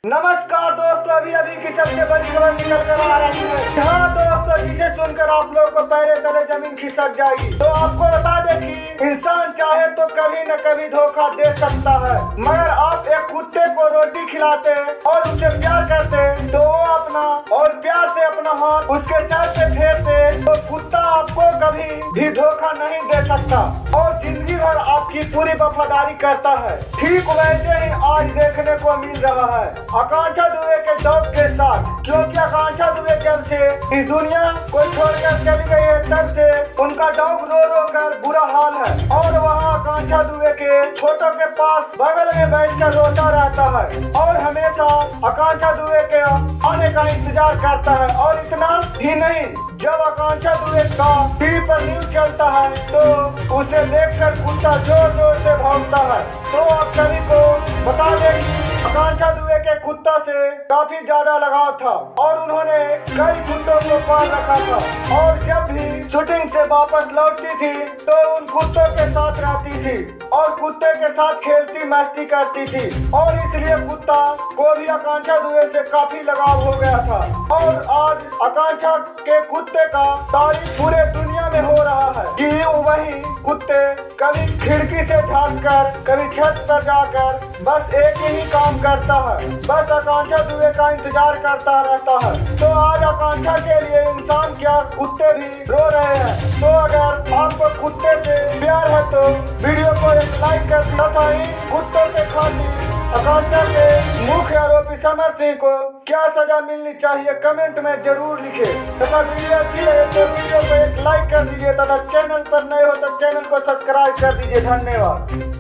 नमस्कार दोस्तों, अभी अभी की सबसे बड़ी खबर निकल कर आ रही है। हाँ दोस्तों, जिसे सुनकर आप लोगों को पैरे तले जमीन खिसक जाएगी। तो आपको बता दें कि इंसान चाहे तो कभी न कभी धोखा दे सकता है, मगर आप एक कुत्ते को रोटी खिलाते और उसे प्यार करते तो वो अपना और प्यार से अपना हाथ उसके सर पे फेरते तो कुत्ता आपको कभी भी धोखा नहीं दे सकता और जिंदगी भर आपकी पूरी वफादारी करता है। ठीक वैसे ही आज देखने को मिल रहा है आकांक्षा दुबे के डॉग के साथ, क्योंकि आकांक्षा दुबे जब से इस दुनिया को छोड़कर चली गई है तब से उनका डॉग रो रो कर बुरा हाल है और वहाँ आकांक्षा दुबे के फोटो के पास बगल में बैठकर रोता रहता है और हमेशा आकांक्षा दुबे के आने का इंतजार करता है। और इतना ही नहीं, जब आकांक्षा दुबे का टीवी पर न्यूज चलता है तो उसे देखकर कुत्ता जोर जोर से भौंकता है। तो आप सभी को बता दें कि आकांक्षा दुबे के कुत्ता से काफी ज्यादा लगाव था और उन्होंने कई कुत्तों को पाल रखा था और जब भी शूटिंग से वापस लौटती थी तो उन कुत्तों के साथ रहती थी और कुत्ते के साथ खेलती मस्ती करती थी और इसलिए कुत्ता को भी आकांक्षा दुबे से काफी लगाव हो गया था। और आज आकांक्षा के कुत्ते का तारीफ पूरे दुनिया में हो रहा है कि वही कुत्ते कभी खिड़की से झांककर कभी छत पर जाकर बस एक ही काम करता है, बस आकांक्षा दुबे का इंतजार करता रहता है। तो आज आकांक्षा के लिए इंसान क्या कुत्ते भी रो रहे हैं। तो अगर आपको कुत्ते से प्यार है तो वीडियो को एक लाइक कर दिया था। कुत्तों के खातिर आकांक्षा के मुख्य आरोपी समर सिंह को क्या सजा मिलनी चाहिए कमेंट में जरूर लिखे तथा वीडियो अच्छी लगे तो वीडियो को एक लाइक कर दीजिए तथा चैनल पर नए हो तो चैनल को सब्सक्राइब कर दीजिए। धन्यवाद।